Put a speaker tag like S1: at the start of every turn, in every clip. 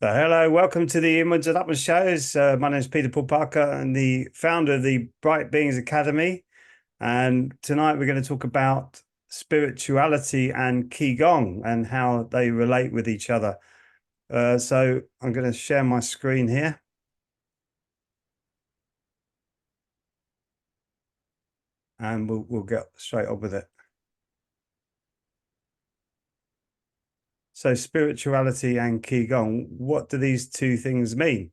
S1: So hello, welcome to the Inwards and Upwards shows. My name is Peter Paul Parker and the founder of the Bright Beings Academy. And tonight we're going to talk about spirituality and Qi Gong and how they relate with each other. So I'm going to share my screen here. And we'll get straight on with it. So spirituality and Qi Gong, what do these two things mean?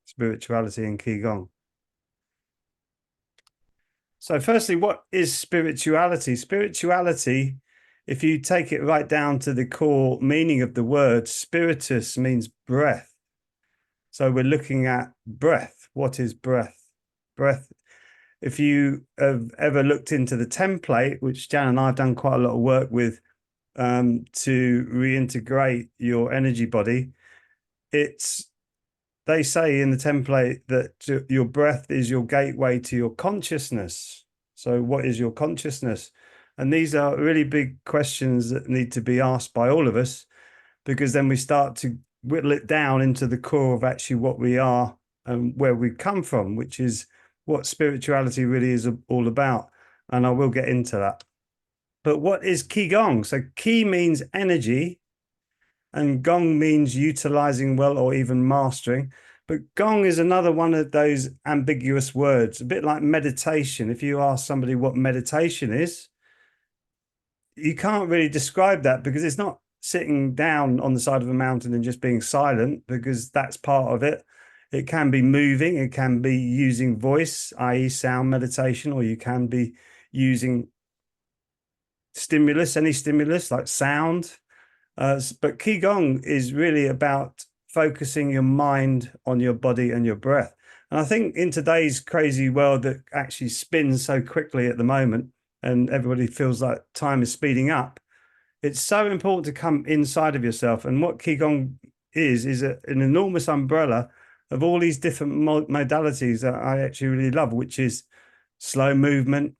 S1: Spirituality and Qi Gong. So firstly, what is spirituality? Spirituality, if you take it right down to the core meaning of the word, spiritus means breath. So we're looking at breath. What is breath? Breath. If you have ever looked into the template, which Jan and I have done quite a lot of work with to reintegrate your energy body, they say in the template that your breath is your gateway to your consciousness. So what is your consciousness? And these are really big questions that need to be asked by all of us, because then we start to whittle it down into the core of actually what we are and where we come from, which is what spirituality really is all about. And I will get into that. But what is Qi Gong? So Qi means energy, and Gong means utilizing well or even mastering. But Gong is another one of those ambiguous words, a bit like meditation. If you ask somebody what meditation is, you can't really describe that, because it's not sitting down on the side of a mountain and just being silent, because that's part of it. It can be moving, it can be using voice, i.e. sound meditation, or you can be using stimulus, any stimulus like sound. But Qi Gong is really about focusing your mind on your body and your breath. And I think in today's crazy world that actually spins so quickly at the moment, and everybody feels like time is speeding up, it's so important to come inside of yourself. And what Qi Gong is an enormous umbrella of all these different modalities that I actually really love, which is slow movement,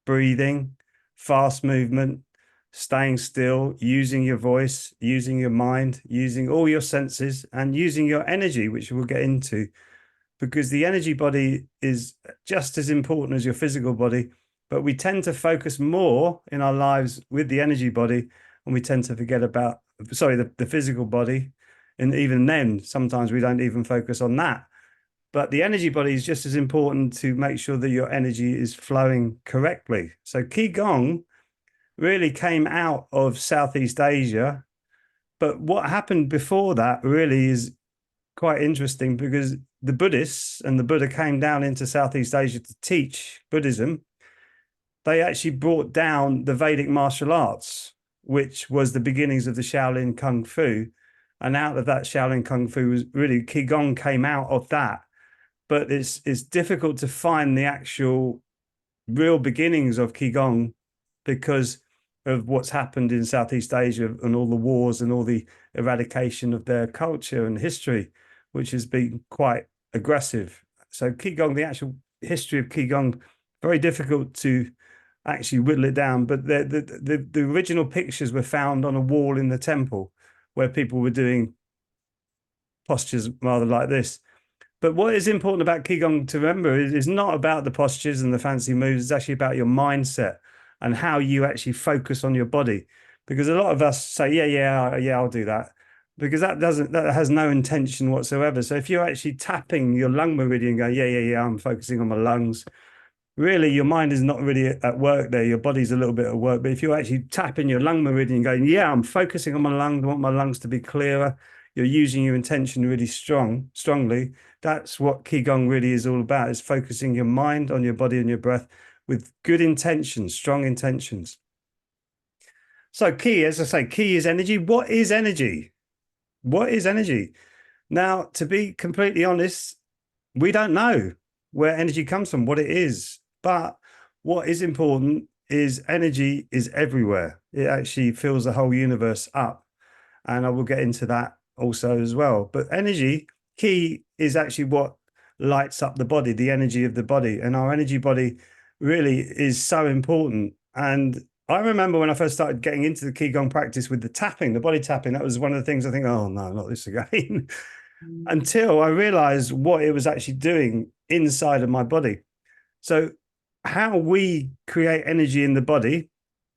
S1: breathing, fast movement, staying still, using your voice, using your mind, using all your senses, and using your energy, which we'll get into, because the energy body is just as important as your physical body. But we tend to focus more in our lives with the energy body, and we tend to forget about, the physical body. And even then, sometimes we don't even focus on that. But the energy body is just as important to make sure that your energy is flowing correctly. So Qi Gong really came out of Southeast Asia. But what happened before that really is quite interesting, because the Buddhists and the Buddha came down into Southeast Asia to teach Buddhism. They actually brought down the Vedic martial arts, which was the beginnings of the Shaolin Kung Fu. And out of that Shaolin Kung Fu was really Qi Gong came out of that. But it's difficult to find the actual real beginnings of Qi Gong, because of what's happened in Southeast Asia and all the wars and all the eradication of their culture and history, which has been quite aggressive. So Qi Gong, the actual history of Qi Gong, very difficult to actually whittle it down. But the original pictures were found on a wall in the temple, where people were doing postures rather like this. But what is important about Qi Gong to remember is not about the postures and the fancy moves. It's actually about your mindset and how you actually focus on your body. Because a lot of us say, yeah, I'll do that. Because that has no intention whatsoever. So if you're actually tapping your lung meridian, going, yeah, I'm focusing on my lungs, really your mind is not really at work there. Your body's a little bit at work. But if you're actually tapping your lung meridian, going, yeah, I'm focusing on my lungs, I want my lungs to be clearer, you're using your intention really strongly. That's what Qi Gong really is all about, is focusing your mind on your body and your breath with good intentions, strong intentions. So Qi, as I say, Qi is energy. What is energy? What is energy? Now, to be completely honest, we don't know where energy comes from, what it is. But what is important is energy is everywhere. It actually fills the whole universe up. And I will get into that also as well. But energy, Qi, is actually what lights up the body, the energy of the body. And our energy body really is so important. And I remember when I first started getting into the Qi Gong practice with the tapping, the body tapping, that was one of the things I think, oh no, not this again. Until I realized what it was actually doing inside of my body. So, how we create energy in the body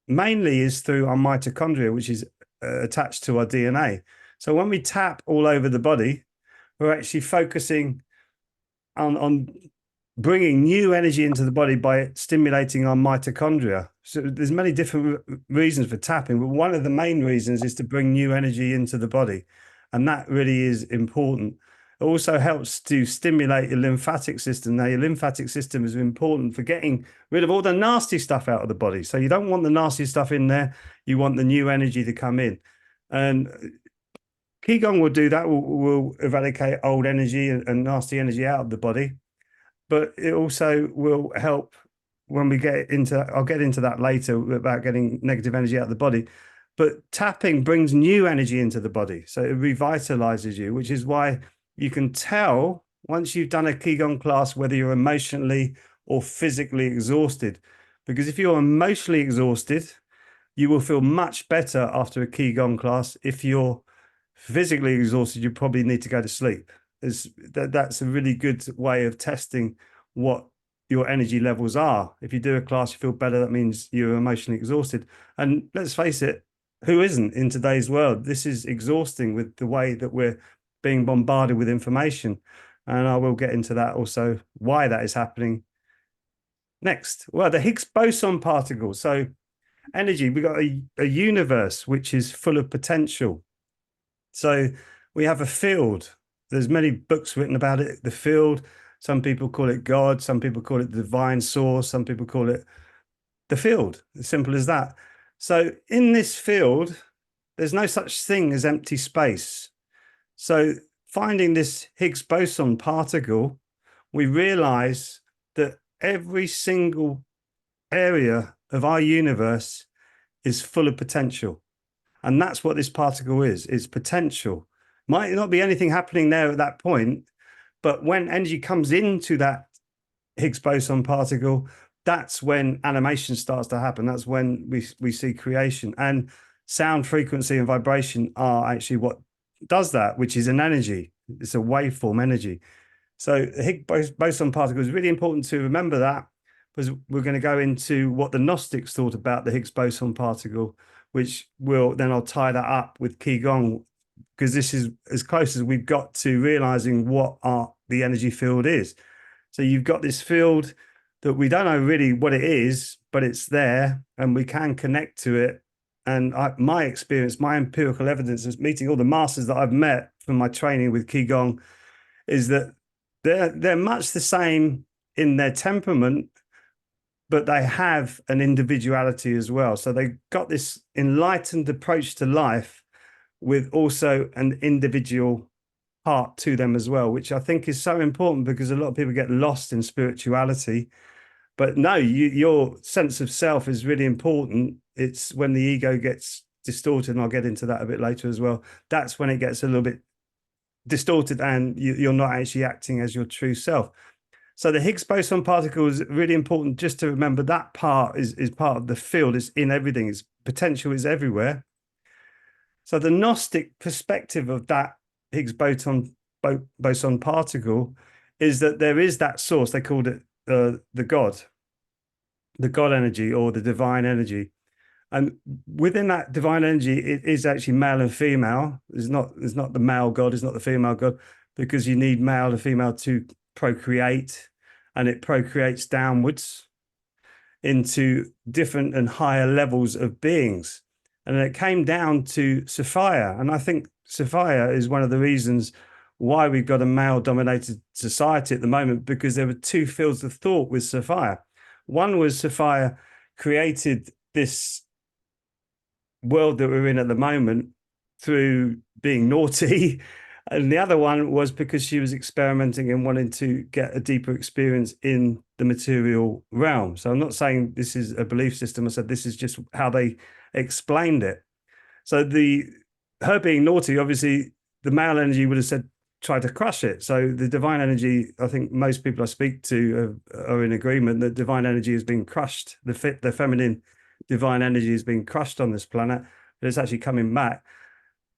S1: mainly is through our mitochondria, which is attached to our DNA. So, when we tap all over the body, we're actually focusing on bringing new energy into the body by stimulating our mitochondria. So there's many different reasons for tapping, but one of the main reasons is to bring new energy into the body. And that really is important. It also helps to stimulate your lymphatic system. Now, your lymphatic system is important for getting rid of all the nasty stuff out of the body. So you don't want the nasty stuff in there. You want the new energy to come in. And Qigong will do that, will eradicate old energy and nasty energy out of the body. But it also will help when we get into, I'll get into that later about getting negative energy out of the body. But tapping brings new energy into the body. So it revitalizes you, which is why you can tell once you've done a Qigong class whether you're emotionally or physically exhausted. Because if you're emotionally exhausted, you will feel much better after a Qigong class. If you're physically exhausted, you probably need to go to sleep. That's a really good way of testing what your energy levels are. If you do a class, you feel better, that means you're emotionally exhausted. And let's face it, who isn't in today's world? This is exhausting with the way that we're being bombarded with information. And I will get into that also, why that is happening next. Well, the Higgs boson particles. So energy, we've got a universe which is full of potential. So we have a field. There's many books written about it, the field. Some people call it God. Some people call it the divine source. Some people call it the field. As simple as that. So in this field, there's no such thing as empty space. So finding this Higgs boson particle, we realize that every single area of our universe is full of potential. And that's what this particle is. It's potential. Might not be anything happening there at that point, but when energy comes into that Higgs boson particle, that's when animation starts to happen. That's when we see creation. And sound frequency and vibration are actually what does that, which is an energy. It's a waveform energy. So the Higgs boson particle is really important to remember that, because we're going to go into what the Gnostics thought about the Higgs boson particle, which will then I'll tie that up with Qigong, because this is as close as we've got to realizing what the energy field is. So you've got this field that we don't know really what it is, but it's there and we can connect to it. And my experience, my empirical evidence is meeting all the masters that I've met from my training with Qigong is that they're much the same in their temperament, but they have an individuality as well. So they got this enlightened approach to life with also an individual part to them as well, which I think is so important, because a lot of people get lost in spirituality. But no, your sense of self is really important. It's when the ego gets distorted, and I'll get into that a bit later as well. That's when it gets a little bit distorted and you're not actually acting as your true self. So the Higgs boson particle is really important just to remember. That part is part of the field. It's in everything. Its potential is everywhere. So the Gnostic perspective of that Higgs boson particle is that there is that source. They called it the God energy, or the divine energy. And within that divine energy, it is actually male and female. It's not the male God, it's not the female God, because you need male and female to procreate, and it procreates downwards into different and higher levels of beings. And it came down to Sophia. And I think Sophia is one of the reasons why we've got a male-dominated society at the moment, because there were two fields of thought with Sophia. One was Sophia created this world that we're in at the moment through being naughty, and the other one was because she was experimenting and wanting to get a deeper experience in the material realm. So I'm not saying this is a belief system. I said this is just how they explained it. So her being naughty, obviously the male energy would have said try to crush it. So the divine energy, I think most people I speak to are in agreement that divine energy has been crushed. The feminine divine energy has been crushed on this planet, but it's actually coming back.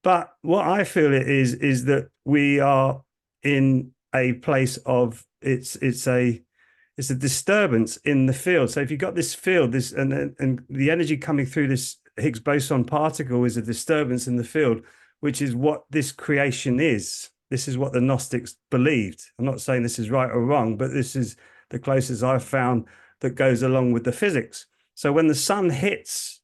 S1: But what I feel it is that we are in a place of it's a disturbance in the field. So if you've got this field, and the energy coming through this Higgs boson particle is a disturbance in the field, which is what this creation is. This is what the Gnostics believed. I'm not saying this is right or wrong, but this is the closest I've found that goes along with the physics. So when the sun hits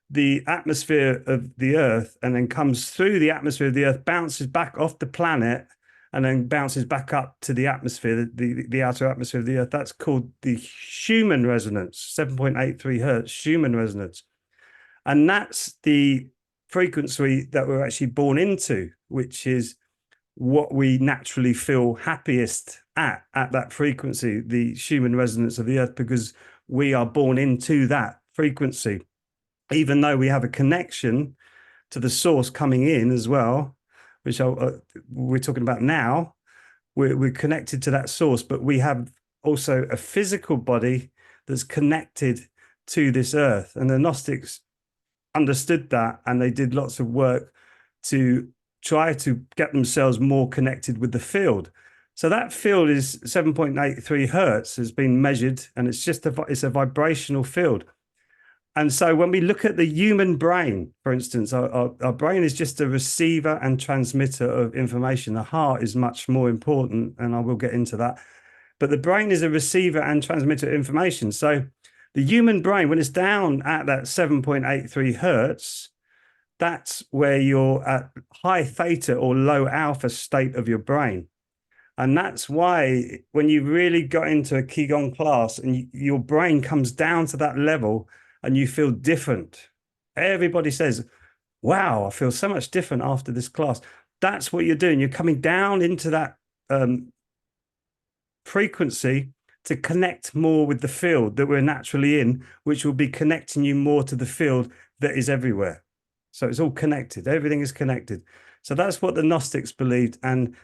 S1: the atmosphere of the Earth and then comes through the atmosphere of the Earth, bounces back off the planet, and then bounces back up to the atmosphere, the outer atmosphere of the Earth, that's called the Schumann resonance, 7.83 hertz Schumann resonance. And that's the frequency that we're actually born into, which is what we naturally feel happiest at that frequency, the Schumann resonance of the Earth, because we are born into that frequency. Even though we have a connection to the source coming in as well, which we're talking about now, we're connected to that source, but we have also a physical body that's connected to this earth. And the Gnostics understood that, and they did lots of work to try to get themselves more connected with the field. So that field is 7.83 hertz, has been measured, and it's a vibrational field. And so when we look at the human brain, for instance, our brain is just a receiver and transmitter of information. The heart is much more important, and I will get into that. But the brain is a receiver and transmitter of information. So the human brain, when it's down at that 7.83 hertz, that's where you're at high theta or low alpha state of your brain. And that's why when you really got into a Qi Gong class and your brain comes down to that level, and you feel different. Everybody says, wow, I feel so much different after this class. That's what you're doing. You're coming down into that frequency to connect more with the field that we're naturally in, which will be connecting you more to the field that is everywhere. So it's all connected. Everything is connected. So that's what the Gnostics believed. And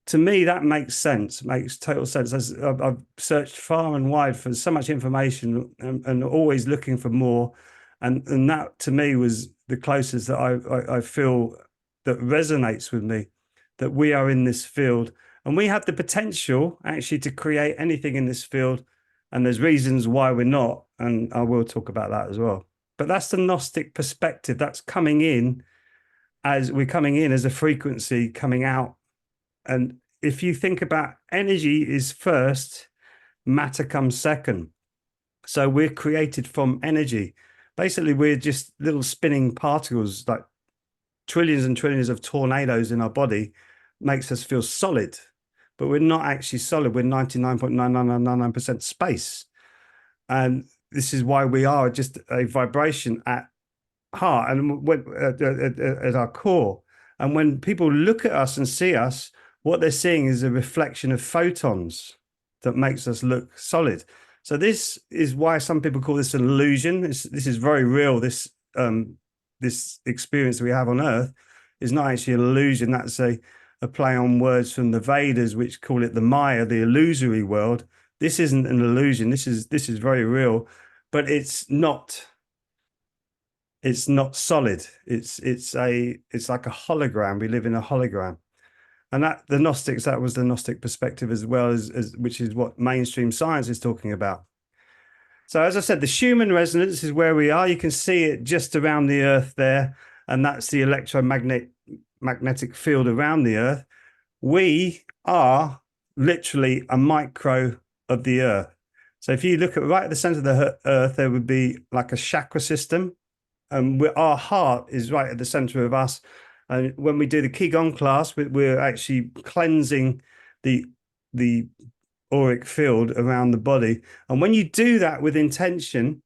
S1: to me, that makes sense, makes total sense. I've searched far and wide for so much information and always looking for more. And that, to me, was the closest that I feel that resonates with me, that we are in this field. And we have the potential, actually, to create anything in this field. And there's reasons why we're not. And I will talk about that as well. But that's the Gnostic perspective. That's coming in as we're coming in as a frequency coming out. And if you think about energy is first, matter comes second. So we're created from energy. Basically, we're just little spinning particles, like trillions and trillions of tornadoes in our body makes us feel solid. But we're not actually solid. We're 99.9999% space. And this is why we are just a vibration at heart and at our core. And when people look at us and see us, what they're seeing is a reflection of photons that makes us look solid. So this is why some people call this an illusion. This is very real. This experience we have on Earth is not actually an illusion. That's a play on words from the Vedas, which call it the Maya, the illusory world. This isn't an illusion. This is very real, but it's not solid. It's like a hologram. We live in a hologram. And that the Gnostics, that was the Gnostic perspective as well, as which is what mainstream science is talking about. So as I said, the Schumann resonance is where we are. You can see it just around the Earth there, and that's the electromagnetic field around the Earth. We are literally a micro of the Earth. So if you look at right at the center of the Earth, there would be like a chakra system, and our heart is right at the center of us. And when we do the Qi Gong class, we're actually cleansing the auric field around the body. And when you do that with intention,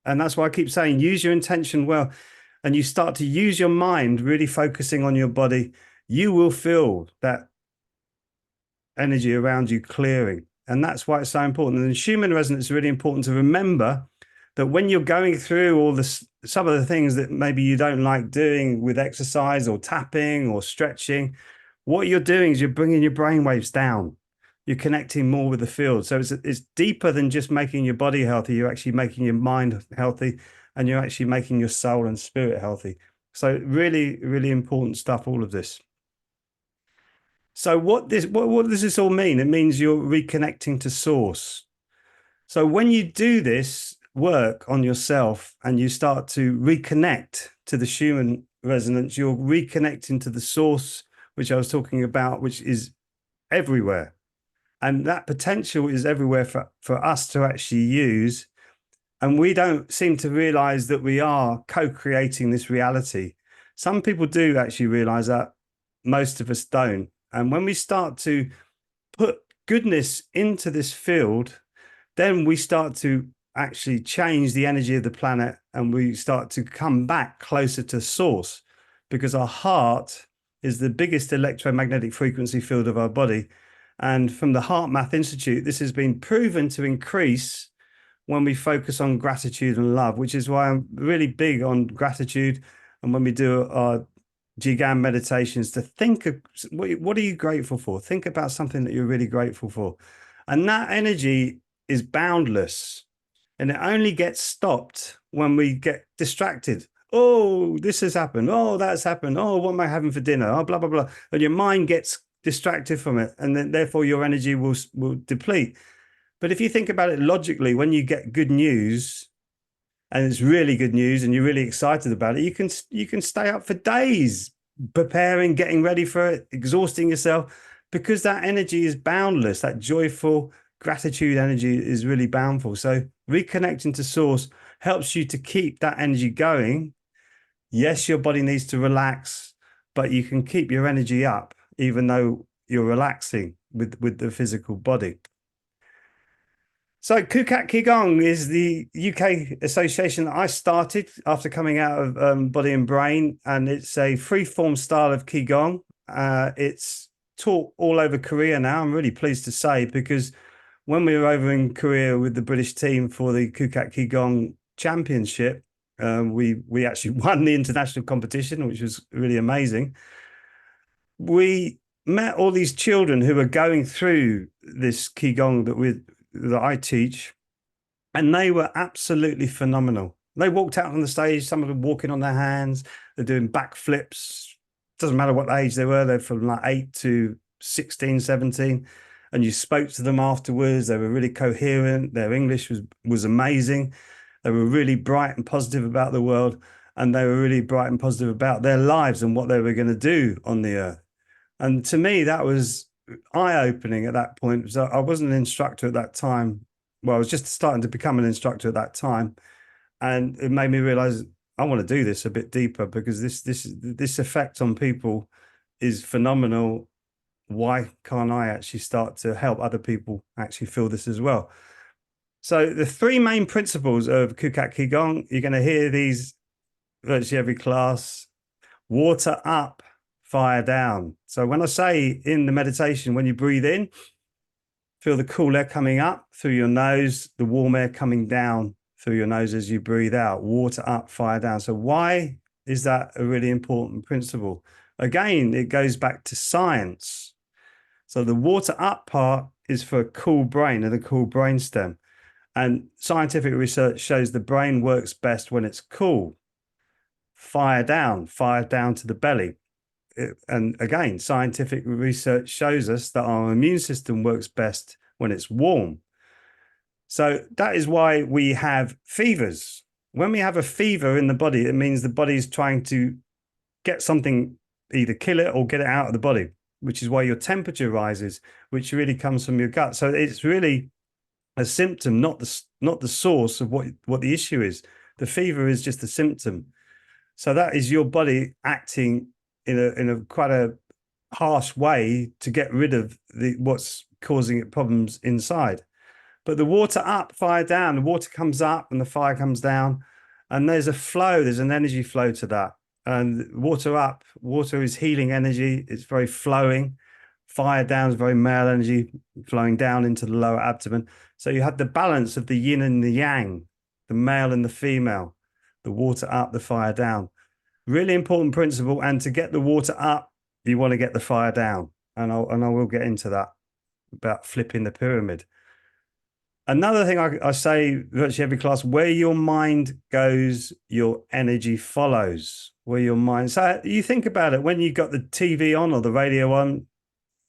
S1: and that's why I keep saying, use your intention well, and you start to use your mind, really focusing on your body, you will feel that energy around you clearing. And that's why it's so important. And Schumann resonance is really important to remember that when you're going through all this, some of the things that maybe you don't like doing with exercise or tapping or stretching, what you're doing is you're bringing your brain waves down. You're connecting more with the field. So it's deeper than just making your body healthy. You're actually making your mind healthy. and you're actually making your soul and spirit healthy. So really, really important stuff, all of this. So what does this all mean? It means you're reconnecting to source. So when you do this work on yourself and you start to reconnect to the Schumann resonance, you're reconnecting to the source, which I was talking about, which is everywhere. And that potential is everywhere for us to actually use. And we don't seem to realize that we are co-creating this reality. Some people do actually realize that, most of us don't. And when we start to put goodness into this field, then we start to actually change the energy of the planet, and we start to come back closer to source, because our heart is the biggest electromagnetic frequency field of our body. And from the Heart Math Institute, this has been proven to increase when we focus on gratitude and love, which is why I'm really big on gratitude. And when we do our Qi Gong meditations, to think of what are you grateful for? Think about something that you're really grateful for. And that energy is boundless, and it only gets stopped when we get distracted. Oh, this has happened. Oh, that's happened. Oh, what am I having for dinner? Oh, blah, blah, blah. And your mind gets distracted from it, and then therefore your energy will deplete. But if you think about it logically, when you get good news, and it's really good news, and you're really excited about it, you can stay up for days preparing, getting ready for it, exhausting yourself, because that energy is boundless. That joyful gratitude energy is really boundful. So reconnecting to source helps you to keep that energy going. Yes, your body needs to relax, but you can keep your energy up even though you're relaxing with the physical body. So Qi Gong is the UK association that I started after coming out of Body and Brain, and it's a free-form style of Qi Gong. It's taught all over Korea now, I'm really pleased to say, because when we were over in Korea with the British team for the Qi Gong Championship, we actually won the international competition, which was really amazing. We met all these children who were going through this Qi Gong that I teach, and they were absolutely phenomenal. They walked out on the stage, some of them walking on their hands, they're doing backflips. Doesn't matter what age they were, they're from like 8 to 16, 17. And you spoke to them afterwards, they were really coherent, their English was amazing. They were really bright and positive about the world, and they were really bright and positive about their lives and what they were going to do on the earth. And to me, that was eye-opening at that point. So I wasn't an instructor at that time. Well, I was just starting to become an instructor at that time. And it made me realize I want to do this a bit deeper, because this effect on people is phenomenal. Why can't I actually start to help other people actually feel this as well? So the three main principles of Qi Gong, you're going to hear these virtually every class. Water up, fire down. So when I say in the meditation, when you breathe in, feel the cool air coming up through your nose, the warm air coming down through your nose as you breathe out. Water up, fire down. So why is that a really important principle? Again, it goes back to science. So the water up part is for a cool brain and a cool brainstem. And scientific research shows the brain works best when it's cool. Fire down to the belly. And again, scientific research shows us that our immune system works best when it's warm. So that is why we have fevers. When we have a fever in the body, it means the body is trying to get something, either kill it or get it out of the body, which is why your temperature rises, which really comes from your gut. So it's really a symptom, not the source of what the issue is. The fever is just a symptom. So that is your body acting in a quite a harsh way to get rid of what's causing it problems inside. But the water up, fire down, the water comes up and the fire comes down, and there's a flow, there's an energy flow to that. And water up, water is healing energy, it's very flowing. Fire down is very male energy flowing down into the lower abdomen. So you have the balance of the yin and the yang, the male and the female, the water up, the fire down. Really important principle. And to get the water up, you want to get the fire down. And I will get into that about flipping the pyramid. Another thing I say virtually every class, where your mind goes, your energy follows. Where your mind, so you think about it, when you've got the TV on or the radio on,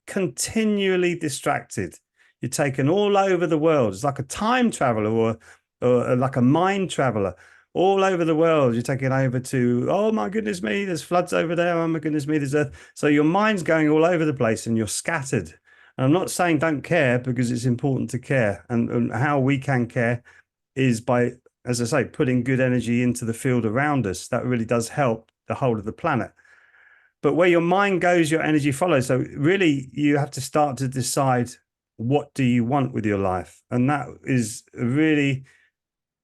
S1: continually distracted. You're taken all over the world. It's like a time traveler or like a mind traveler all over the world. You're taken over to, oh my goodness me, there's floods over there. Oh my goodness me, there's earth. So your mind's going all over the place and you're scattered. And I'm not saying don't care, because it's important to care. And how we can care is by, as I say, putting good energy into the field around us. That really does help the whole of the planet. But where your mind goes, your energy follows. So really, you have to start to decide, what do you want with your life? And that is a really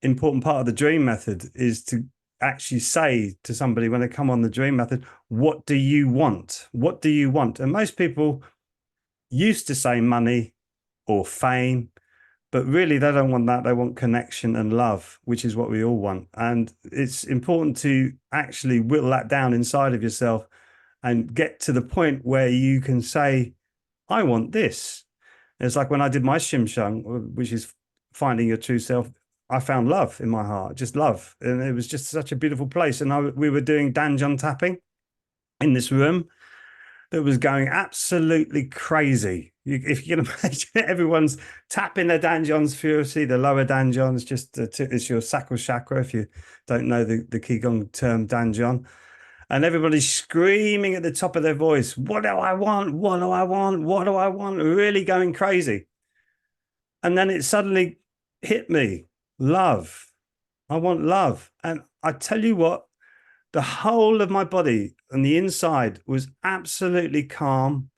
S1: important part of the dream method, is to actually say to somebody when they come on the dream method, what do you want? What do you want? And most people used to say money or fame, but really they don't want that. They want connection and love, which is what we all want. And it's important to actually whittle that down inside of yourself and get to the point where you can say, I want this. It's like when I did my Shimshang, which is finding your true self, I found love in my heart, just love. And it was just such a beautiful place. And we were doing Danjon tapping in this room that was going absolutely crazy. If you can imagine, everyone's tapping their danjons furiously, the lower danjons, just it's your sacral chakra, if you don't know the Qi Gong term danjon. And everybody's screaming at the top of their voice, what do I want? What do I want? What do I want? Really going crazy. And then it suddenly hit me, love. I want love. And I tell you what, the whole of my body and the inside was absolutely calm,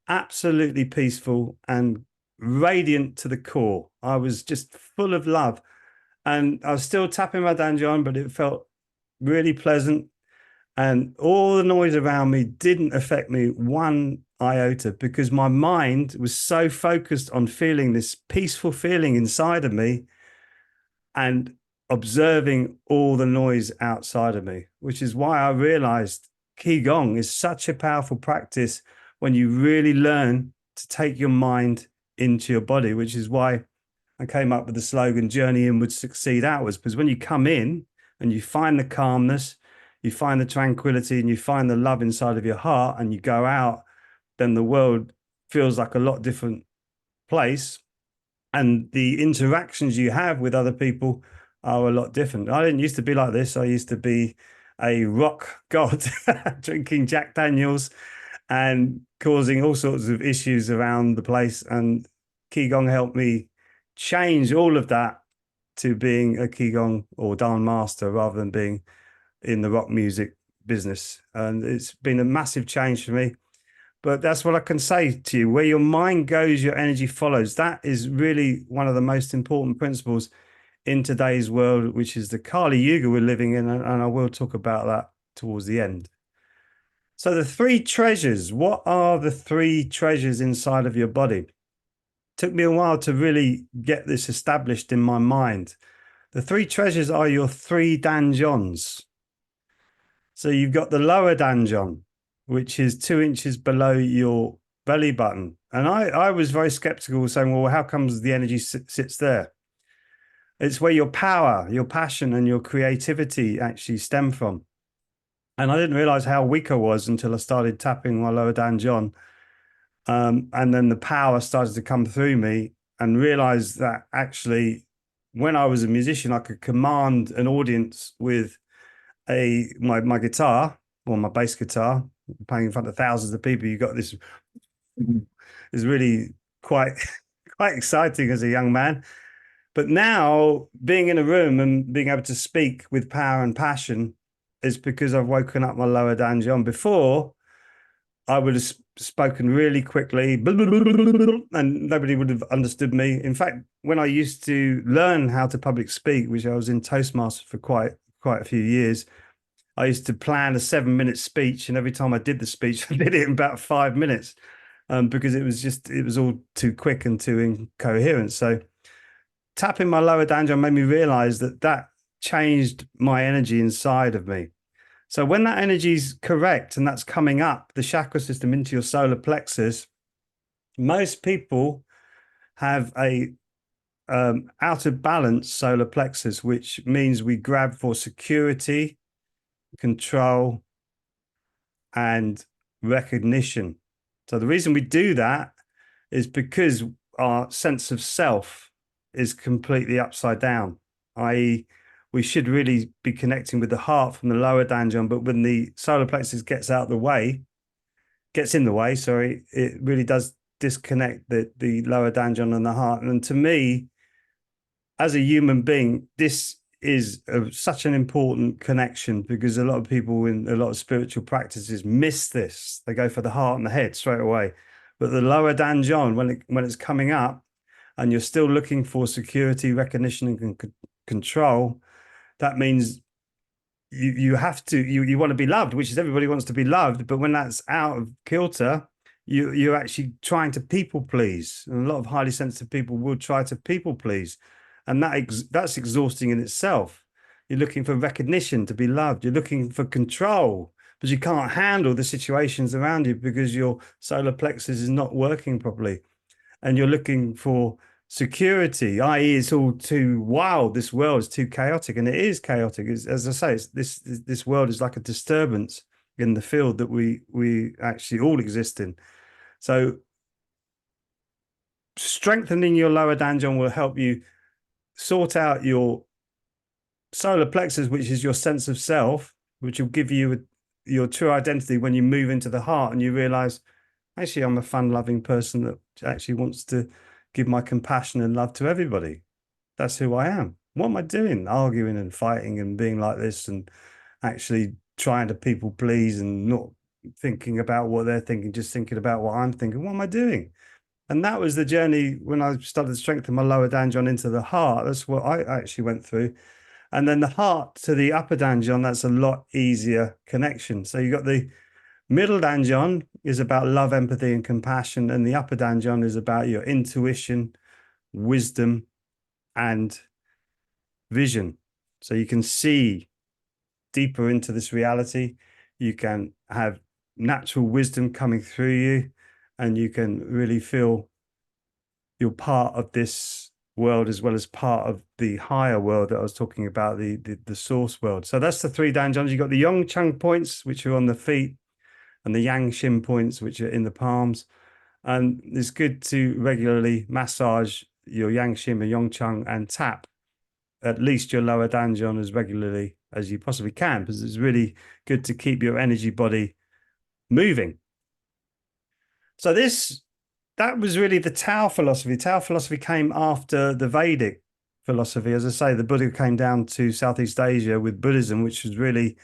S1: absolutely peaceful, and radiant to the core. I was just full of love. And I was still tapping my danjon, but it felt really pleasant. And all the noise around me didn't affect me one iota, because my mind was so focused on feeling this peaceful feeling inside of me and observing all the noise outside of me, which is why I realized Qi Gong is such a powerful practice when you really learn to take your mind into your body, which is why I came up with the slogan, journey inwards, succeed outwards. Because when you come in and you find the calmness, you find the tranquility, and you find the love inside of your heart, and you go out, then the world feels like a lot different place. And the interactions you have with other people are a lot different. I didn't used to be like this. I used to be a rock god, drinking Jack Daniels and causing all sorts of issues around the place. And Qi Gong helped me change all of that to being a Qi Gong or Dan master, rather than being in the rock music business. And it's been a massive change for me. But that's what I can say to you. Where your mind goes, your energy follows. That is really one of the most important principles in today's world, which is the Kali Yuga we're living in. And I will talk about that towards the end. So the three treasures, what are the three treasures inside of your body? It took me a while to really get this established in my mind. The three treasures are your three danjons. So you've got the lower danjon, which is 2 inches below your belly button. And I was very skeptical, saying, well, how comes the energy sits there? It's where your power, your passion, and your creativity actually stem from. And I didn't realize how weak I was until I started tapping my lower danjon. And then the power started to come through me, and realized that actually, when I was a musician, I could command an audience with my guitar, or my bass guitar, playing in front of thousands of people. You got this is really quite quite exciting as a young man. But now, being in a room and being able to speak with power and passion is because I've woken up my lower danjon. Before, I would have spoken really quickly and nobody would have understood me. In fact, when I used to learn how to public speak, which I was in Toastmasters for quite a few years, I used to plan a 7-minute speech, and every time I did the speech, I did it in about 5 minutes, because it was all too quick and too incoherent. So tapping my lower danjon made me realize that changed my energy inside of me. So when that energy is correct and that's coming up the chakra system into your solar plexus, most people have a out of balance solar plexus, which means we grab for security, control, and recognition. So the reason we do that is because our sense of self is completely upside down, i.e., we should really be connecting with the heart from the lower danjon, but when the solar plexus gets in the way, sorry, it really does disconnect the lower danjon and the heart. And to me, as a human being, this is such an important connection, because a lot of people in a lot of spiritual practices miss this. They go for the heart and the head straight away. But the lower danjon, when it's coming up and you're still looking for security, recognition, and control, that means you have to you want to be loved, which is everybody wants to be loved. But when that's out of kilter, you're actually trying to people please, and a lot of highly sensitive people will try to people please, and that's exhausting in itself. You're looking for recognition, to be loved. You're looking for control, but you can't handle the situations around you because your solar plexus is not working properly, and you're looking for security, i.e., it's all too wild. This world is too chaotic, and it is chaotic. As I say, this world is like a disturbance in the field that we actually all exist in. So strengthening your lower danjon will help you sort out your solar plexus, which is your sense of self, which will give you your true identity when you move into the heart and you realize, actually, I'm a fun-loving person that actually wants to give my compassion and love to everybody. That's who I am. What am I doing? Arguing and fighting and being like this, and actually trying to people please and not thinking about what they're thinking, just thinking about what I'm thinking. What am I doing? And that was the journey when I started to strengthen my lower danjon into the heart. That's what I actually went through. And then the heart to the upper danjon, that's a lot easier connection. So you got the middle danjon is about love, empathy, and compassion, and the upper danjon is about your intuition, wisdom, and vision. So you can see deeper into this reality. You can have natural wisdom coming through you, and you can really feel you're part of this world as well as part of the higher world that I was talking about, the source world. So that's the three danjons. You've got the Yong Chung points, which are on the feet, and the Yang Shin points, which are in the palms. And it's good to regularly massage your Yang Shin and Yong Chung and tap at least your lower danjon as regularly as you possibly can, because it's really good to keep your energy body moving. So that was really the Tao philosophy. Tao philosophy came after the Vedic philosophy. As I say, the Buddha came down to Southeast Asia with Buddhism, which was really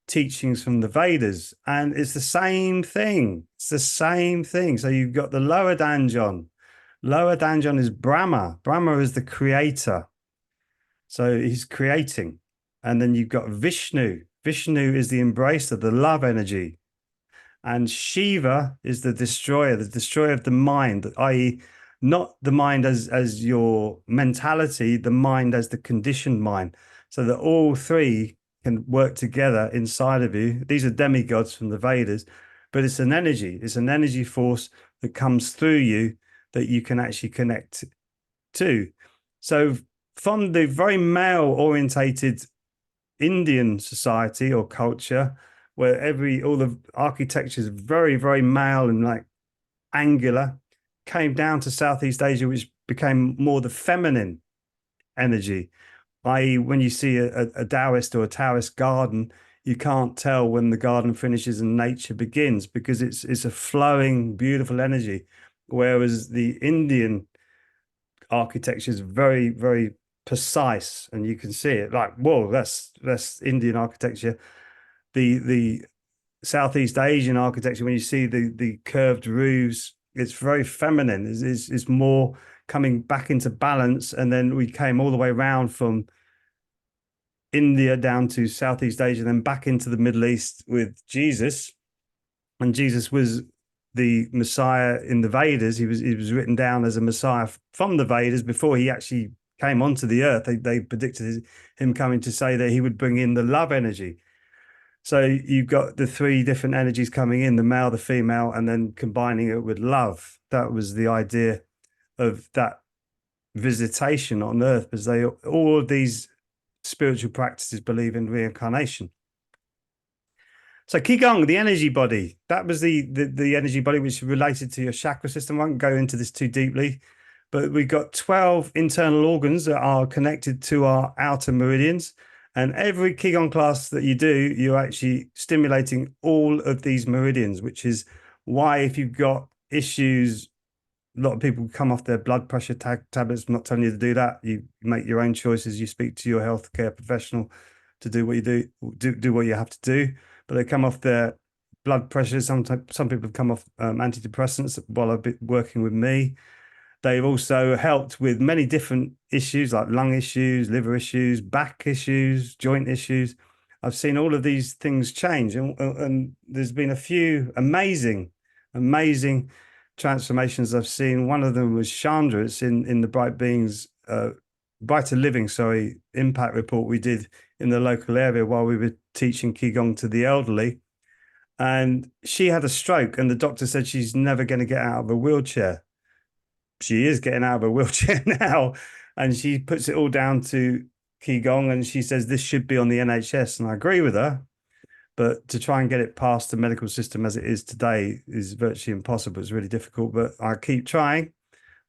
S1: teachings from the Vedas. And it's the same thing. It's the same thing. So you've got the lower danjon. Lower danjon is Brahma. Brahma is the creator. So he's creating. And then you've got Vishnu. Vishnu is the embracer, the love energy. And Shiva is the destroyer of the mind, i.e., not the mind as your mentality, the mind as the conditioned mind. So that all three can work together inside of you. These are demigods from the Vedas, but it's an energy force that comes through you that you can actually connect to. So from the very male orientated Indian society or culture, where all the architecture is very, very male and like angular, came down to Southeast Asia, which became more the feminine energy, i.e., when you see a Taoist or a Taoist garden, you can't tell when the garden finishes and nature begins, because it's a flowing, beautiful energy. Whereas the Indian architecture is very, very precise, and you can see it like, whoa, that's Indian architecture. The Southeast Asian architecture, when you see the curved roofs, it's very feminine. It's more coming back into balance. And then we came all the way around from India down to Southeast Asia, then back into the Middle East with Jesus. And Jesus was the Messiah in the Vedas. He was written down as a Messiah from the Vedas before he actually came onto the earth. They predicted him coming to say that he would bring in the love energy. So you've got the three different energies coming in, the male, the female, and then combining it with love. That was the idea of that visitation on earth, because all of these spiritual practices believe in reincarnation. So Qi Gong, the energy body, that was the energy body which is related to your chakra system. I won't go into this too deeply, but we've got 12 internal organs that are connected to our outer meridians. And every Qi Gong class that you do, you're actually stimulating all of these meridians, which is why if you've got issues, a lot of people come off their blood pressure tablets. I'm not telling you to do that. You make your own choices. You speak to your healthcare professional to do what you do what you have to do. But they come off their blood pressure. Some people have come off antidepressants while I've been working with me. They've also helped with many different issues like lung issues, liver issues, back issues, joint issues. I've seen all of these things change, and there's been a few amazing transformations I've seen. One of them was Chandra. It's in the Brighter Living, impact report we did in the local area while we were teaching Qigong to the elderly. And she had a stroke, and the doctor said she's never going to get out of a wheelchair. She is getting out of a wheelchair now, and she puts it all down to Qigong, and she says this should be on the NHS, and I agree with her. But to try and get it past the medical system as it is today is virtually impossible. It's really difficult, but I keep trying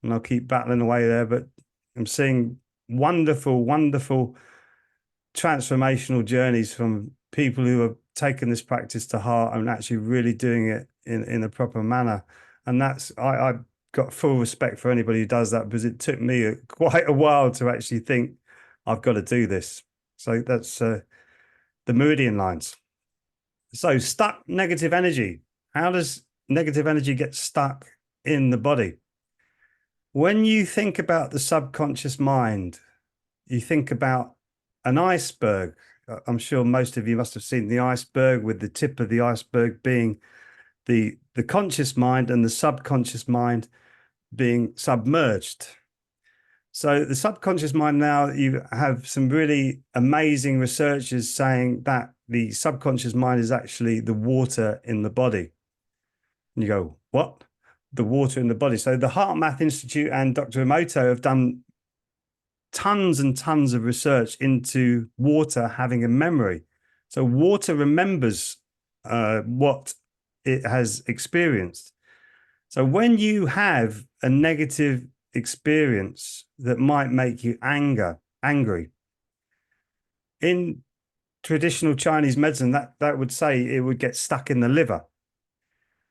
S1: and I'll keep battling away there. But I'm seeing wonderful, wonderful transformational journeys from people who have taken this practice to heart and actually really doing it in a proper manner. And I've got full respect for anybody who does that, because it took me quite a while to actually think I've got to do this. So that's the meridian lines. So stuck negative energy. How does negative energy get stuck in the body? When you think about the subconscious mind, you think about an iceberg. I'm sure most of you must have seen the iceberg, with the tip of the iceberg being the conscious mind and the subconscious mind being submerged. So the subconscious mind, now you have some really amazing researchers saying that the subconscious mind is actually the water in the body. And you go, what? The water in the body. So the Heart Math Institute and Dr. Emoto have done tons and tons of research into water having a memory. So water remembers what it has experienced. So when you have a negative experience that might make you angry, in traditional Chinese medicine, that would say it would get stuck in the liver.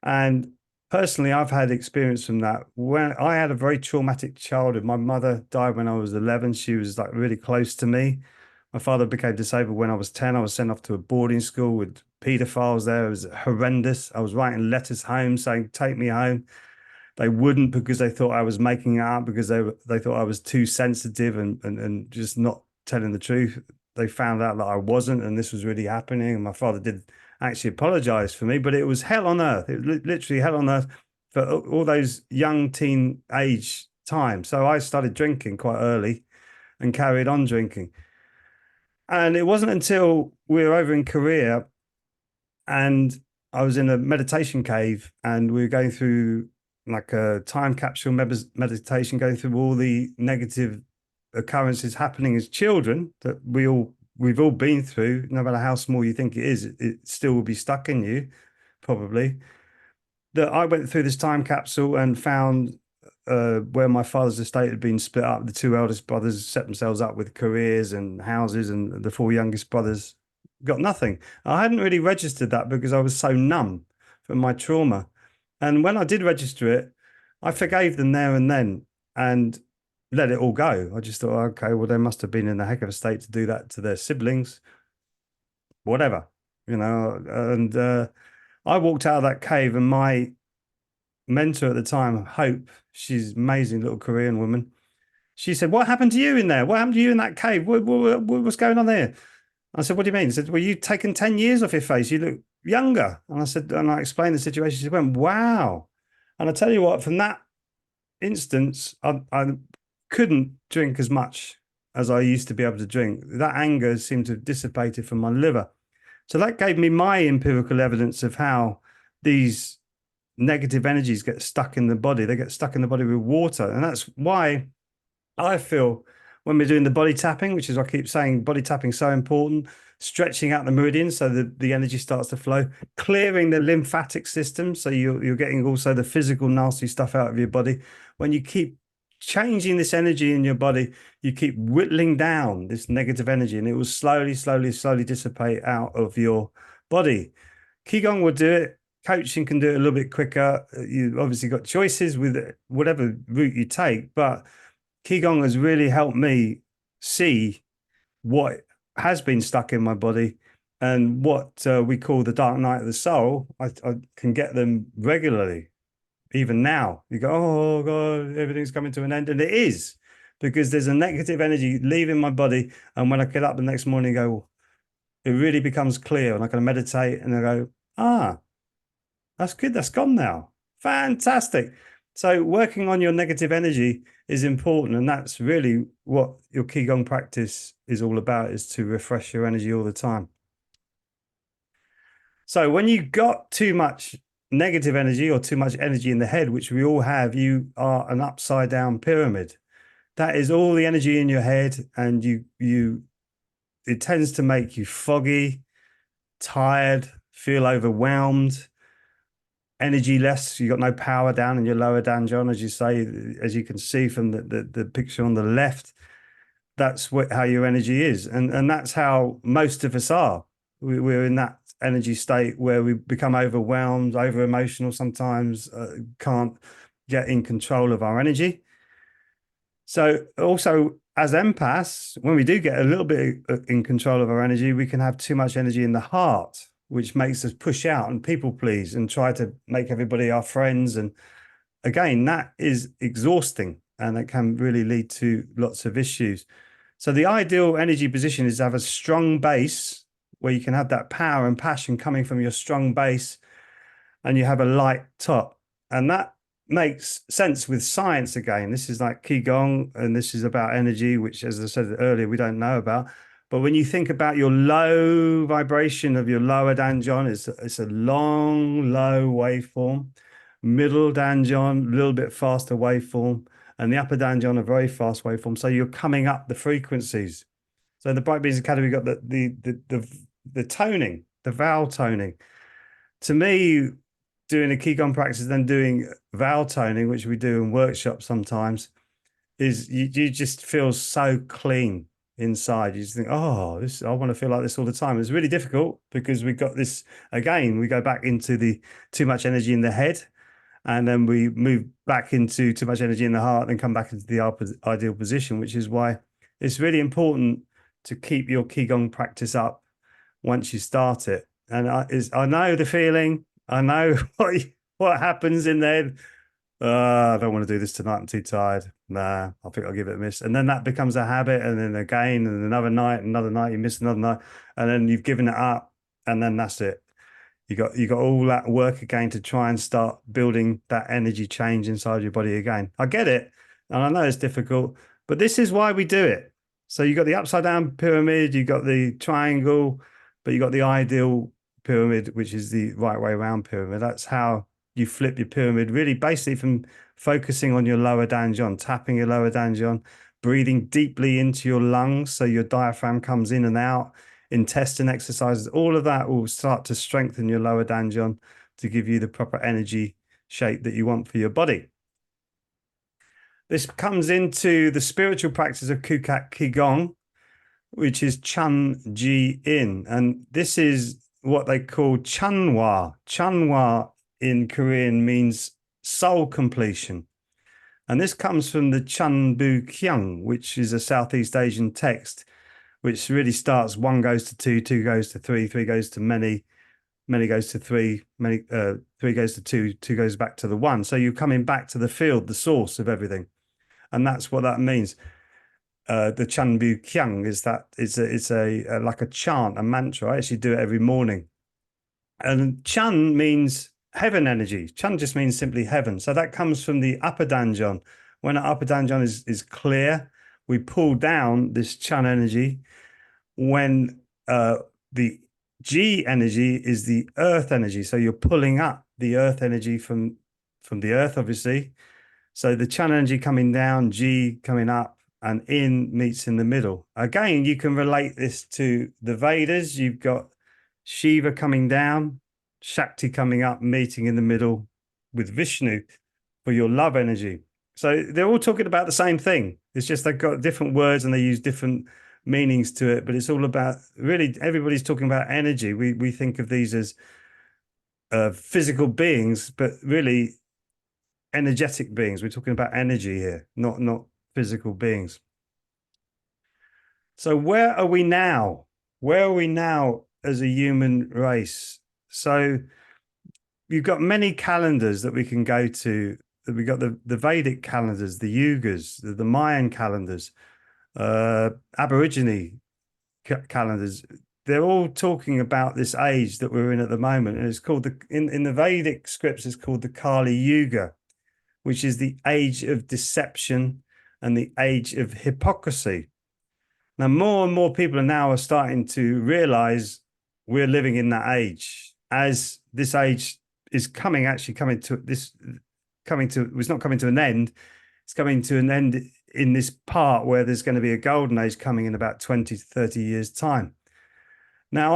S1: And personally, I've had experience from that. When I had a very traumatic childhood, my mother died when I was 11. She was like really close to me. My father became disabled when I was 10. I was sent off to a boarding school with pedophiles there. It was horrendous. I was writing letters home saying, take me home. They wouldn't, because they thought I was making it up, because they thought I was too sensitive and just not telling the truth. They found out that I wasn't, and this was really happening. And my father did actually apologize for me, but it was hell on earth. It was literally hell on earth for all those young teen age time. So I started drinking quite early and carried on drinking. And it wasn't until we were over in Korea and I was in a meditation cave, and we were going through like a time capsule meditation, going through all the negative occurrences happening as children that we've all been through. No matter how small you think it is, it still will be stuck in you, probably. That I went through this time capsule and found where my father's estate had been split up. The two eldest brothers set themselves up with careers and houses, and the four youngest brothers got nothing. I hadn't really registered that because I was so numb from my trauma. And when I did register it, I forgave them there and then and let it all go. I just thought, okay, well, they must have been in a heck of a state to do that to their siblings, whatever, And I walked out of that cave, and my mentor at the time, Hope, she's an amazing little Korean woman. She said, what happened to you in there? What happened to you in that cave? What's going on there? I said, what do you mean? She said, well, you've taken 10 years off your face. You look younger. And I said, and I explained the situation. She went, wow. And I tell you what, from that instance, I couldn't drink as much as I used to be able to drink. That anger seemed to have dissipated from my liver. So that gave me my empirical evidence of how these negative energies get stuck in the body. They get stuck in the body with water. And that's why I feel when we're doing the body tapping, which is I keep saying body tapping is so important, stretching out the meridians so the energy starts to flow, clearing the lymphatic system. So you're getting also the physical nasty stuff out of your body. When you keep changing this energy in your body, you keep whittling down this negative energy and it will slowly, slowly, slowly dissipate out of your body. Qigong will do it. Coaching can do it a little bit quicker. You obviously got choices with whatever route you take, but Qigong has really helped me see what has been stuck in my body and what we call the dark night of the soul. I can get them regularly. Even now, you go, oh God, everything's coming to an end. And it is because there's a negative energy leaving my body. And when I get up the next morning, go, it really becomes clear. And I can meditate and I go, ah, that's good. That's gone now. Fantastic. So working on your negative energy is important. And that's really what your Qigong practice is all about, is to refresh your energy all the time. So when you got too much negative energy or too much energy in the head, which we all have, you are an upside down pyramid. That is all the energy in your head. And it tends to make you foggy, tired, feel overwhelmed, energy less. You got no power down in your lower danjon, as you say, as you can see from the picture on the left. That's how your energy is, and that's how most of us are. We're in that energy state where we become overwhelmed, over emotional sometimes, can't get in control of our energy. So also as empaths, when we do get a little bit in control of our energy, we can have too much energy in the heart, which makes us push out and people please and try to make everybody our friends. And again, that is exhausting and it can really lead to lots of issues. So the ideal energy position is to have a strong base where you can have that power and passion coming from your strong base and you have a light top. And that makes sense with science again. This is like Qi Gong, and this is about energy, which, as I said earlier, we don't know about. But when you think about your low vibration of your lower danjon, it's a long, low waveform. Middle danjon, a little bit faster waveform. And the upper danjon, a very fast waveform. So you're coming up the frequencies. So in the Bright Beings Academy, we've got the toning, the vowel toning. To me, doing a Qigong practice, then doing vowel toning, which we do in workshops sometimes, is you just feel so clean inside. You just think, oh, I want to feel like this all the time. It's really difficult because we've got this, again, we go back into the too much energy in the head, and then we move back into too much energy in the heart and come back into the ideal position, which is why it's really important to keep your Qigong practice up once you start it. And I know the feeling. I know what happens in there. I don't want to do this tonight. I'm too tired. Nah, I think I'll give it a miss. And then that becomes a habit. And then again, and another night, you miss another night, and then you've given it up. And then that's it. You got all that work again to try and start building that energy change inside your body again. I get it. And I know it's difficult, but this is why we do it. So you got the upside down pyramid, you got the triangle, but you got the ideal pyramid, which is the right way around pyramid. That's how you flip your pyramid, really basically from focusing on your lower danjon, tapping your lower danjon, breathing deeply into your lungs so your diaphragm comes in and out, intestine exercises, all of that will start to strengthen your lower danjon to give you the proper energy shape that you want for your body. This comes into the spiritual practice of Kukat Qigong, which is Chun Ji In. And this is what they call Chanwa. Chanwa in Korean means soul completion. And this comes from the Chun Bu Kyung, which is a Southeast Asian text, which really starts 1 goes to 2, 2 goes to 3, 3 goes to many, many goes to 3, 3 goes to 2, 2 goes back to the 1. So you're coming back to the field, the source of everything. And that's what that means. The Chun Bu Kyung is that it's a like a chant, a mantra. I actually do it every morning. And Chun means heaven energy. Chun just means simply heaven. So that comes from the upper danjon. When our upper danjon is clear, we pull down this Chun energy. When the G energy is the earth energy. So you're pulling up the earth energy from the earth, obviously. So the Chun energy coming down, G coming up, and in meets in the middle. Again, you can relate this to the Vedas. You've got Shiva coming down, Shakti coming up, meeting in the middle with Vishnu for your love energy. So they're all talking about the same thing. It's just they've got different words and they use different meanings to it, but it's all about, really, everybody's talking about energy. We think of these as physical beings, but really energetic beings. We're talking about energy here, not physical beings. So where are we now? Where are we now as a human race? So you've got many calendars that we can go to. We've got the Vedic calendars, the Yugas, the Mayan calendars, Aborigine calendars. They're all talking about this age that we're in at the moment. And it's called in the Vedic scripts, it's called the Kali Yuga, which is the age of deception and the age of hypocrisy. Now, more and more people are starting to realize we're living in that age, as this age is it's not coming to an end. It's coming to an end in this part where there's going to be a golden age coming in about 20 to 30 years time. Now,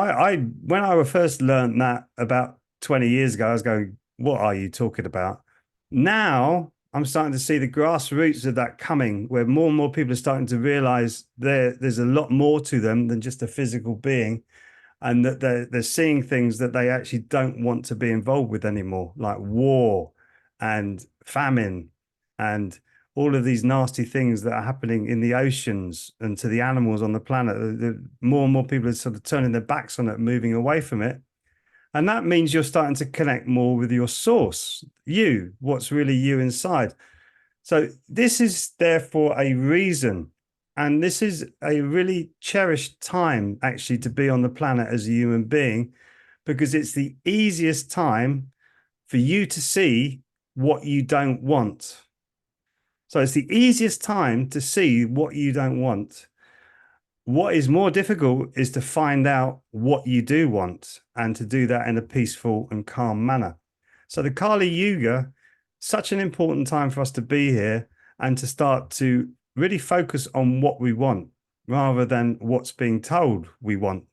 S1: when I first learned that about 20 years ago, I was going, what are you talking about? Now I'm starting to see the grassroots of that coming, where more and more people are starting to realize there's a lot more to them than just a physical being, and that they're seeing things that they actually don't want to be involved with anymore, like war and famine and all of these nasty things that are happening in the oceans and to the animals on the planet. More and more people are sort of turning their backs on it, moving away from it. And that means you're starting to connect more with your source, what's really you inside. So this is therefore a reason. And this is a really cherished time, actually, to be on the planet as a human being, because it's the easiest time for you to see what you don't want. So it's the easiest time to see what you don't want. What is more difficult is to find out what you do want, and to do that in a peaceful and calm manner. So the Kali Yuga, such an important time for us to be here and to start to really focus on what we want rather than what's being told we want,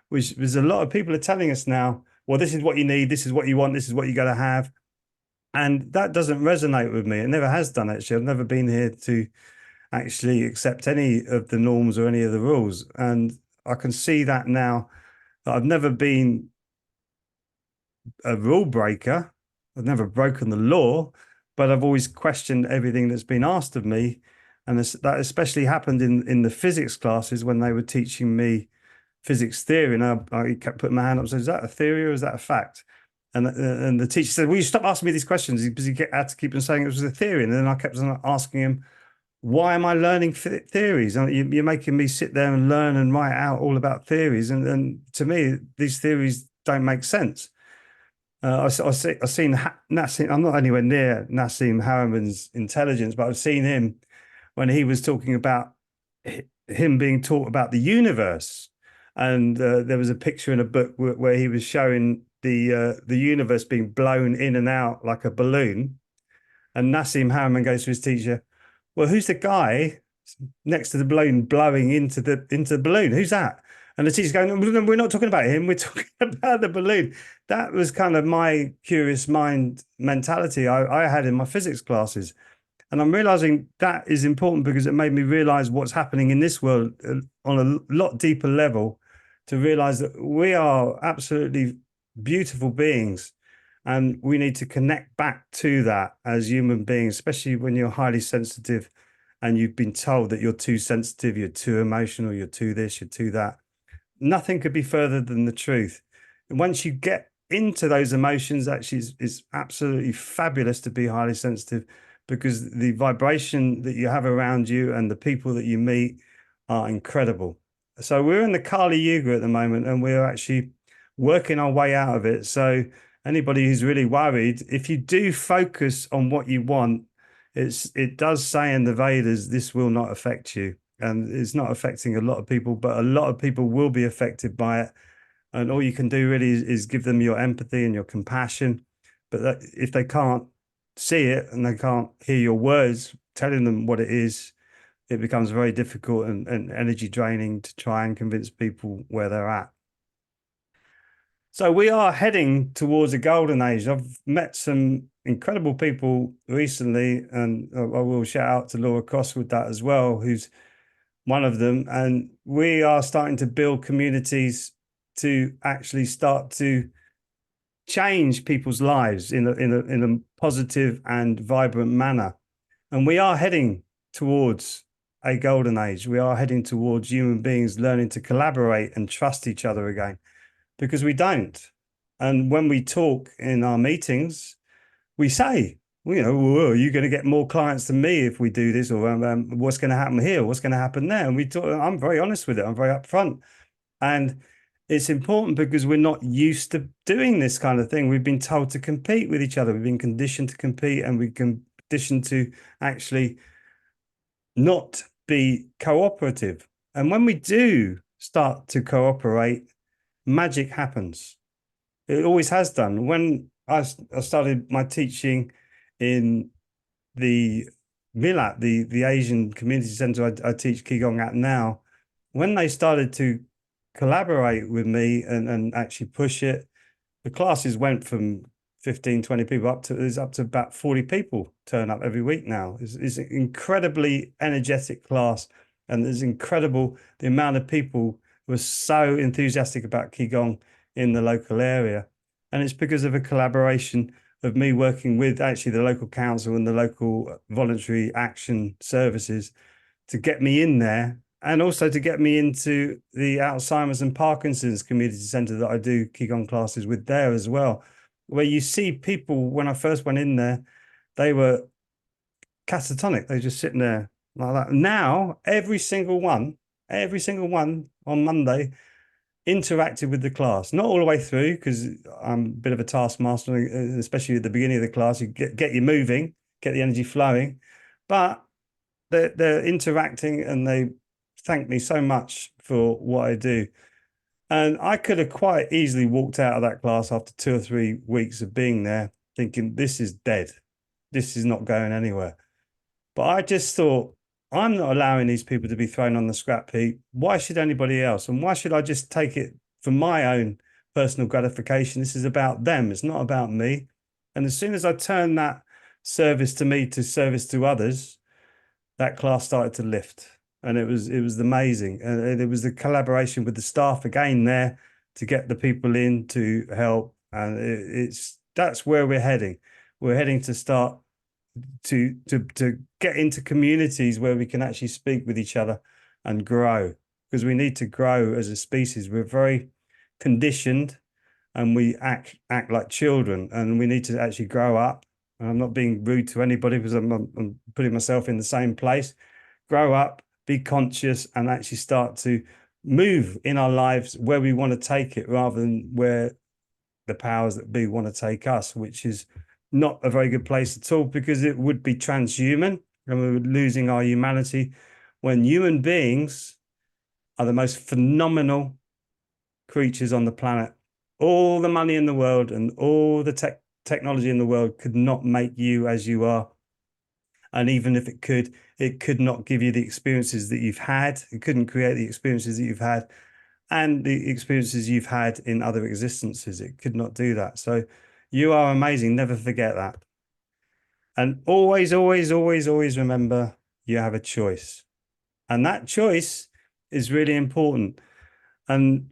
S1: which there's a lot of people are telling us now, well, this is what you need, this is what you want, this is what you got to have. And that doesn't resonate with me. It never has done, actually. I've never been here to actually accept any of the norms or any of the rules. And I can see that now. I've never been a rule breaker. I've never broken the law, but I've always questioned everything that's been asked of me. And that especially happened in the physics classes when they were teaching me physics theory. And I kept putting my hand up and said, is that a theory or is that a fact? And the teacher said, will you stop asking me these questions? Because he had to keep on saying it was a theory. And then I kept on asking him, why am I learning theories? You're making me sit there and learn and write out all about theories. And to me, these theories don't make sense. I've seen Nassim. I'm not anywhere near Nassim Harameyn's intelligence, but I've seen him when he was talking about him being taught about the universe. And there was a picture in a book where he was showing the universe being blown in and out like a balloon. And Nassim Harameyn goes to his teacher, well, who's the guy next to the balloon blowing into the balloon? Who's that? And the teacher's going, we're not talking about him. We're talking about the balloon. That was kind of my curious mind mentality I had in my physics classes. And I'm realizing that is important because it made me realize what's happening in this world on a lot deeper level, to realize that we are absolutely beautiful beings. And we need to connect back to that as human beings, especially when you're highly sensitive and you've been told that you're too sensitive, you're too emotional, you're too this, you're too that. Nothing could be further than the truth. And once you get into those emotions, actually, it's absolutely fabulous to be highly sensitive, because the vibration that you have around you and the people that you meet are incredible. So we're in the Kali Yuga at the moment, and we're actually working our way out of it. So anybody who's really worried, if you do focus on what you want, it does say in the Vedas, this will not affect you. And it's not affecting a lot of people, but a lot of people will be affected by it. And all you can do really is give them your empathy and your compassion. But if they can't see it and they can't hear your words telling them what it is, it becomes very difficult and energy draining to try and convince people where they're at. So we are heading towards a golden age. I've met some incredible people recently, and I will shout out to Laura Cross with that as well, who's one of them. And we are starting to build communities to actually start to change people's lives in a positive and vibrant manner. And we are heading towards a golden age. We are heading towards human beings learning to collaborate and trust each other again, because we don't. And when we talk in our meetings, we say, well, well, are you going to get more clients than me if we do this? Or what's going to happen here? What's going to happen there? And we talk, I'm very honest with it. I'm very upfront. And it's important because we're not used to doing this kind of thing. We've been told to compete with each other. We've been conditioned to compete, and we've been conditioned to actually not be cooperative. And when we do start to cooperate, magic happens. It always has done. When I started my teaching in the Milat, the Asian community center I teach Qi Gong at now, when they started to collaborate with me and actually push it, the classes went from 15, 20 people up to about 40 people turn up every week now. It's an incredibly energetic class, and it's incredible the amount of people who are so enthusiastic about Qigong in the local area. And it's because of a collaboration of me working with actually the local council and the local voluntary action services to get me in there, and also to get me into the Alzheimer's and Parkinson's community center that I do Qigong classes with there as well, where you see people, when I first went in there, they were catatonic. They were just sitting there like that. Now, every single one on Monday interacted with the class, not all the way through, because I'm a bit of a taskmaster, especially at the beginning of the class. You get you moving, get the energy flowing, but they're interacting, and they thank me so much for what I do. And I could have quite easily walked out of that class after 2 or 3 weeks of being there thinking, this is dead. This is not going anywhere. But I just thought, I'm not allowing these people to be thrown on the scrap heap. Why should anybody else? And why should I just take it for my own personal gratification? This is about them. It's not about me. And as soon as I turned that service to me to service to others, that class started to lift. And it was amazing. And it was the collaboration with the staff again there to get the people in to help. And that's where we're heading. We're heading to start to get into communities where we can actually speak with each other and grow, because we need to grow as a species. We're very conditioned, and we act like children, and we need to actually grow up. And I'm not being rude to anybody, because I'm putting myself in the same place. Grow up, be conscious, and actually start to move in our lives where we want to take it, rather than where the powers that be want to take us, which is not a very good place at all, because it would be transhuman, and we would losing our humanity, when human beings are the most phenomenal creatures on the planet. All the money in the world and all the technology in the world could not make you as you are. And even if it could not give you the experiences that you've had. It couldn't create the experiences that you've had and the experiences you've had in other existences. It could not do that. So you are amazing. Never forget that. And always, always, always, always remember you have a choice. And that choice is really important. And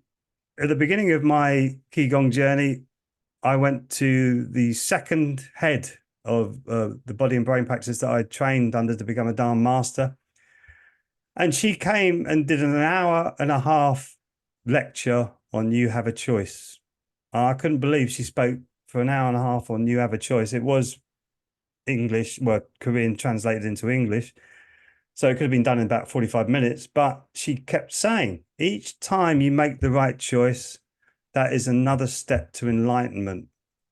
S1: at the beginning of my Qigong journey, I went to the second head of the body and brain practice that I trained under to become a Dharma master. And she came and did an 1.5 hour lecture on You Have a Choice. I couldn't believe she spoke for 1.5 hours on You Have a Choice. It was English, well, Korean translated into English. So it could have been done in about 45 minutes, but she kept saying, each time you make the right choice, that is another step to enlightenment.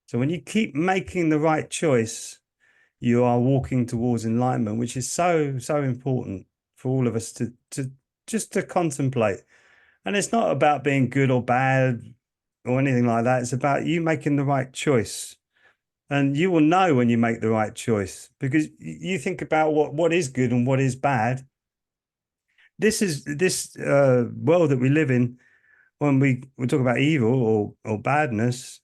S1: So when you keep making the right choice, you are walking towards enlightenment, which is so, so important for all of us to just to contemplate. And it's not about being good or bad or anything like that. It's about you making the right choice. And you will know when you make the right choice, because you think about what is good and what is bad. this is this world that we live in. When we talk about evil or badness,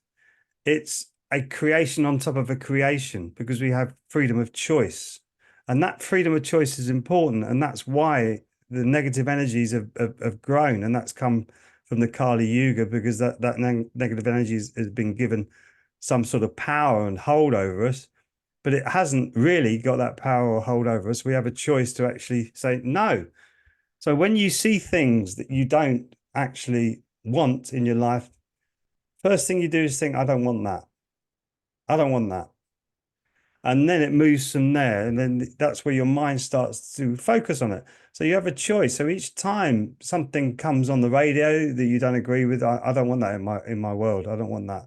S1: it's a creation on top of a creation, because we have freedom of choice, and that freedom of choice is important, and that's why the negative energies have grown, and that's come from the Kali Yuga, because that negative energies has been given some sort of power and hold over us, but it hasn't really got that power or hold over us. We have a choice to actually say no. So when you see things that you don't actually want in your life, first thing you do is think, I don't want that. I don't want that. And then it moves from there. And then that's where your mind starts to focus on it. So you have a choice. So each time something comes on the radio that you don't agree with, I don't want that in my world. I don't want that.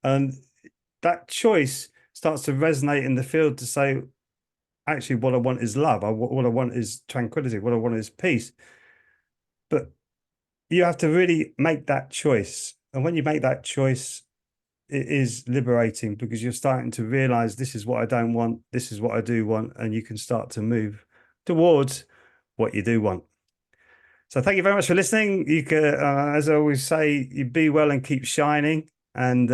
S1: And that choice starts to resonate in the field to say, actually, what I want is love. What I want is tranquility. What I want is peace. But you have to really make that choice. And when you make that choice, it is liberating, because you're starting to realize, this is what I don't want, this is what I do want, and you can start to move towards what you do want. So thank you very much for listening. You can, as I always say, you be well and keep shining. And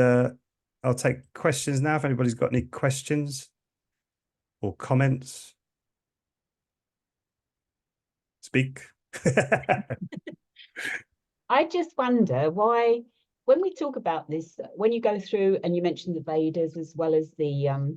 S1: I'll take questions now if anybody's got any questions or comments. Speak.
S2: I just wonder why, when we talk about this, when you go through and you mentioned the Vedas as well as the